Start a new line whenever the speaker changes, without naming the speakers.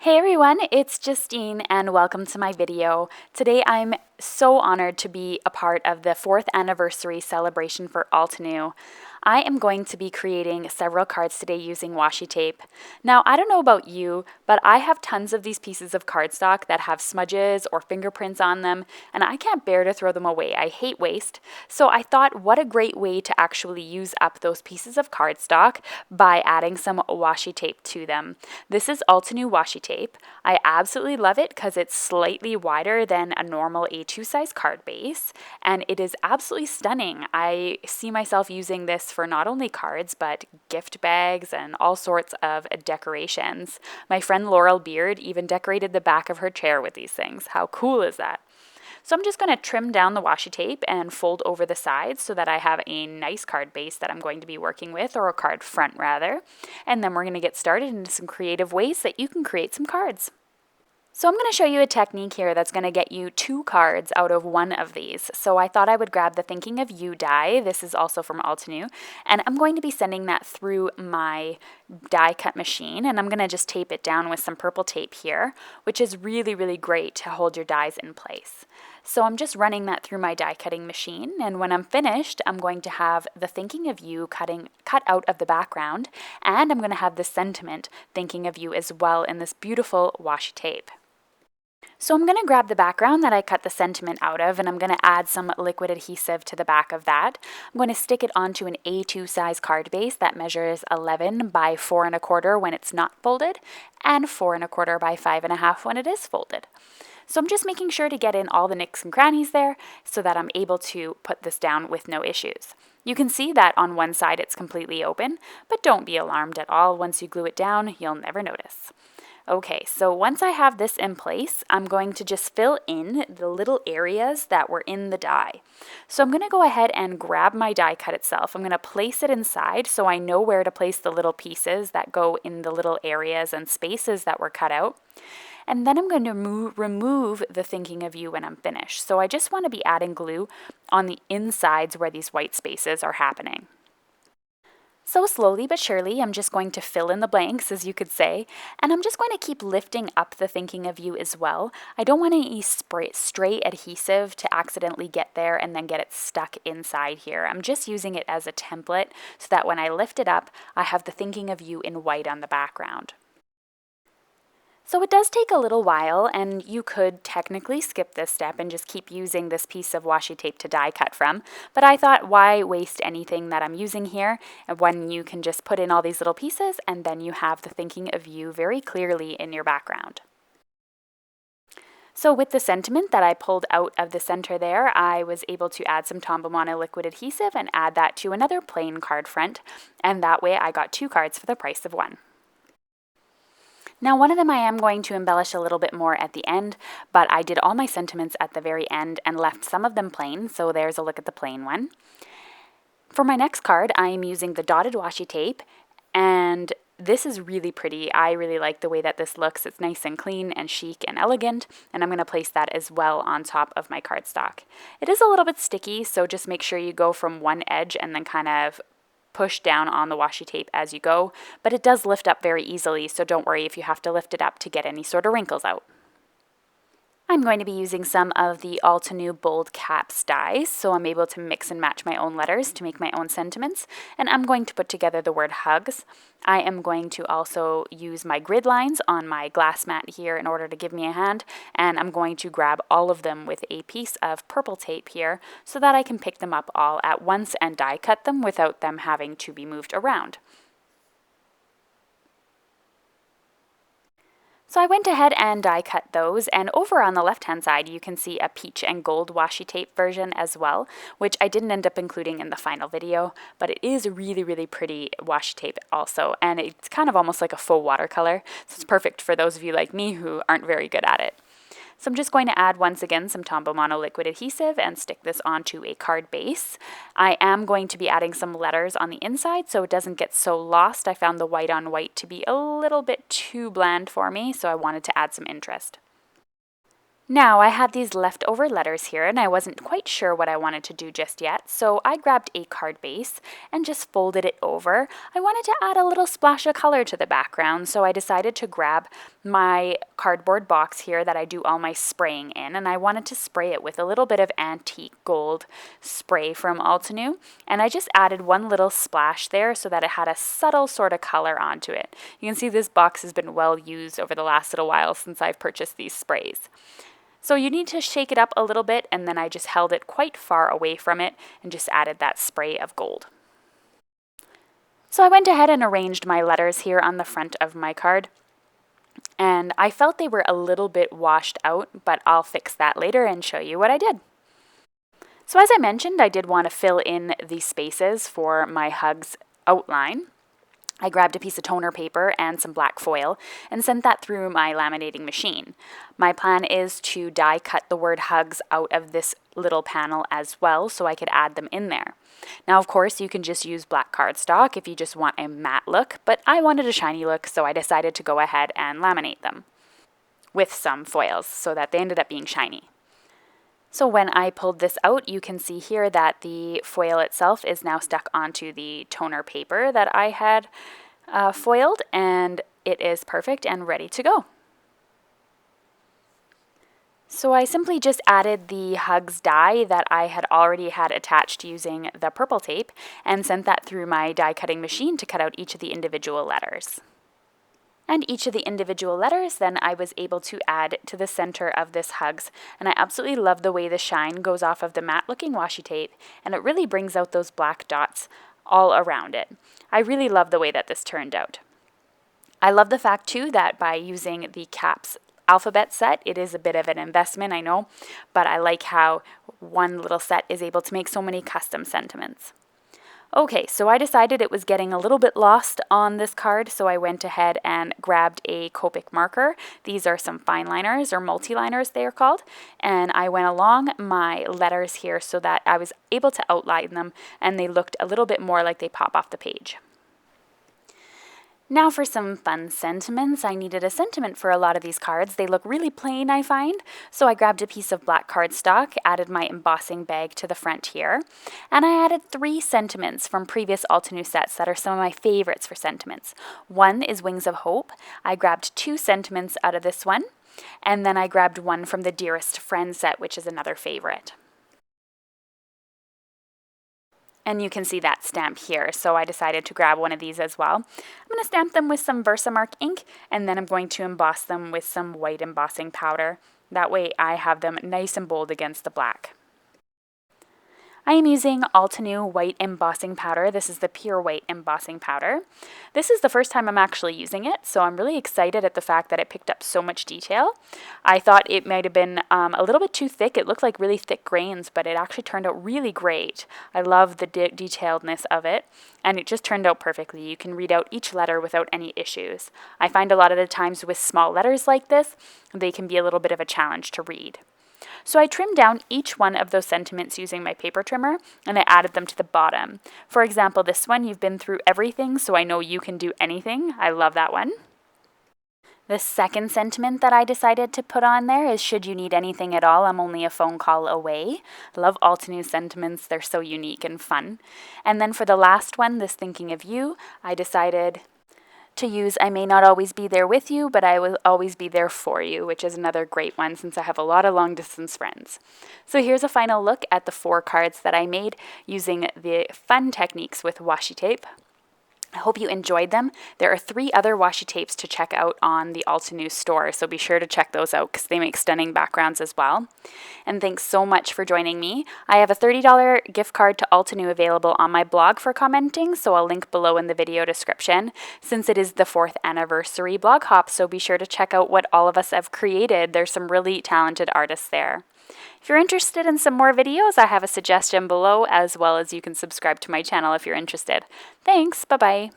Hey everyone, it's Justine and welcome to my video. Today I'm so honored to be a part of the 4th anniversary celebration for Altenew. I am going to be creating several cards today using washi tape. Now, I don't know about you, but I have tons of these pieces of cardstock that have smudges or fingerprints on them, and I can't bear to throw them away. I hate waste. So I thought, what a great way to actually use up those pieces of cardstock by adding some washi tape to them. This is Altenew washi tape. I absolutely love it because it's slightly wider than a normal A2 size card base, and it is absolutely stunning. I see myself using this for not only cards, but gift bags and all sorts of decorations. My friend Laurel Beard even decorated the back of her chair with these things. How cool is that? So I'm just going to trim down the washi tape and fold over the sides so that I have a nice card base that I'm going to be working with, or a card front rather. And then we're going to get started into some creative ways that you can create some cards. So I'm going to show you a technique here that's going to get you 2 cards out of one of these. So I thought I would grab the Thinking of You die. This is also from Altenew. And I'm going to be sending that through my die cut machine. And I'm going to just tape it down with some purple tape here, which is really, really great to hold your dies in place. So I'm just running that through my die cutting machine. And when I'm finished, I'm going to have the Thinking of You cut out of the background. And I'm going to have the sentiment Thinking of You as well in this beautiful washi tape. So I'm going to grab the background that I cut the sentiment out of, and I'm going to add some liquid adhesive to the back of that. I'm going to stick it onto an A2 size card base that measures 11 by 4 1/4 when it's not folded, and 4 1/4 by 5 1/2 when it is folded. So I'm just making sure to get in all the nicks and crannies there so that I'm able to put this down with no issues. You can see that on one side it's completely open, but don't be alarmed at all. Once you glue it down, you'll never notice. Okay, so once I have this in place, I'm going to just fill in the little areas that were in the die. So I'm going to go ahead and grab my die cut itself. I'm going to place it inside so I know where to place the little pieces that go in the little areas and spaces that were cut out. And then I'm going to remove the Thinking of You when I'm finished. So I just want to be adding glue on the insides where these white spaces are happening. So slowly but surely, I'm just going to fill in the blanks, as you could say, and I'm just going to keep lifting up the Thinking of You as well. I don't want any stray adhesive to accidentally get there and then get it stuck inside here. I'm just using it as a template so that when I lift it up, I have the Thinking of You in white on the background. So it does take a little while, and you could technically skip this step and just keep using this piece of washi tape to die cut from, but I thought, why waste anything that I'm using here when you can just put in all these little pieces and then you have the Thinking of You very clearly in your background. So with the sentiment that I pulled out of the center there, I was able to add some Tombow mono liquid adhesive and add that to another plain card front, and that way I got 2 cards for the price of 1. Now, one of them I am going to embellish a little bit more at the end, but I did all my sentiments at the very end and left some of them plain, so there's a look at the plain one. For my next card, I am using the dotted washi tape, and this is really pretty. I really like the way that this looks. It's nice and clean and chic and elegant, and I'm going to place that as well on top of my cardstock. It is a little bit sticky, so just make sure you go from one edge and then kind of push down on the washi tape as you go, but it does lift up very easily, so don't worry if you have to lift it up to get any sort of wrinkles out. I'm going to be using some of the Altenew Bold Caps dies, so I'm able to mix and match my own letters to make my own sentiments, and I'm going to put together the word hugs. I am going to also use my grid lines on my glass mat here in order to give me a hand, and I'm going to grab all of them with a piece of purple tape here so that I can pick them up all at once and die cut them without them having to be moved around. So I went ahead and die cut those, and over on the left hand side you can see a peach and gold washi tape version as well, which I didn't end up including in the final video, but it is really, really pretty washi tape also, and it's kind of almost like a faux watercolor, so it's perfect for those of you like me who aren't very good at it. So I'm just going to add once again some Tombow mono liquid adhesive and stick this onto a card base. I am going to be adding some letters on the inside so it doesn't get so lost. I found the white on white to be a little bit too bland for me, so I wanted to add some interest. Now, I had these leftover letters here and I wasn't quite sure what I wanted to do just yet, so I grabbed a card base and just folded it over. I wanted to add a little splash of color to the background, so I decided to grab my cardboard box here that I do all my spraying in, and I wanted to spray it with a little bit of antique gold spray from Altenew, and I just added one little splash there so that it had a subtle sort of color onto it. You can see this box has been well used over the last little while since I've purchased these sprays. So you need to shake it up a little bit, and then I just held it quite far away from it and just added that spray of gold. So I went ahead and arranged my letters here on the front of my card. And I felt they were a little bit washed out, but I'll fix that later and show you what I did. So as I mentioned, I did want to fill in the spaces for my hugs outline. I grabbed a piece of toner paper and some black foil and sent that through my laminating machine. My plan is to die cut the word hugs out of this little panel as well so I could add them in there. Now, of course, you can just use black cardstock if you just want a matte look, but I wanted a shiny look, so I decided to go ahead and laminate them with some foils so that they ended up being shiny. So when I pulled this out, you can see here that the foil itself is now stuck onto the toner paper that I had foiled, and it is perfect and ready to go. So I simply just added the hugs die that I had already had attached using the purple tape and sent that through my die cutting machine to cut out each of the individual letters. And each of the individual letters then I was able to add to the center of this hugs, and I absolutely love the way the shine goes off of the matte looking washi tape, and it really brings out those black dots all around it. I really love the way that this turned out. I love the fact too that by using the caps alphabet set, it is a bit of an investment, I know, but I like how one little set is able to make so many custom sentiments. Okay, so I decided it was getting a little bit lost on this card, so I went ahead and grabbed a Copic marker. These are some fine liners, or multi-liners they are called, and I went along my letters here so that I was able to outline them and they looked a little bit more like they pop off the page. Now for some fun sentiments. I needed a sentiment for a lot of these cards. They look really plain, I find. So I grabbed a piece of black cardstock, added my embossing bag to the front here, and I added 3 sentiments from previous Altenew sets that are some of my favorites for sentiments. One is Wings of Hope. I grabbed 2 sentiments out of this one, and then I grabbed one from the Dearest Friend set, which is another favorite. And you can see that stamp here, so I decided to grab one of these as well. I'm going to stamp them with some Versamark ink, and then I'm going to emboss them with some white embossing powder. That way I have them nice and bold against the black. I am using Altenew white embossing powder. This is the pure white embossing powder. This is the first time I'm actually using it, so I'm really excited at the fact that it picked up so much detail. I thought it might have been a little bit too thick. It looked like really thick grains, but it actually turned out really great. I love the detailedness of it, and it just turned out perfectly. You can read out each letter without any issues. I find a lot of the times with small letters like this, they can be a little bit of a challenge to read. So I trimmed down each one of those sentiments using my paper trimmer, and I added them to the bottom. For example, this one, you've been through everything, so I know you can do anything. I love that one. The second sentiment that I decided to put on there is, should you need anything at all, I'm only a phone call away. I love Altenew sentiments. They're so unique and fun. And then for the last one, this thinking of you, I decided to use I may not always be there with you, but I will always be there for you, which is another great one since I have a lot of long distance friends. So here's a final look at the 4 cards that I made using the fun techniques with washi tape. I hope you enjoyed them. There are 3 other washi tapes to check out on the Altenew store, so be sure to check those out because they make stunning backgrounds as well. And thanks so much for joining me. I have a $30 gift card to Altenew available on my blog for commenting, so I'll link below in the video description since it is the 4th anniversary blog hop, so be sure to check out what all of us have created. There's some really talented artists there. If you're interested in some more videos, I have a suggestion below, as well as you can subscribe to my channel if you're interested. Thanks, bye-bye.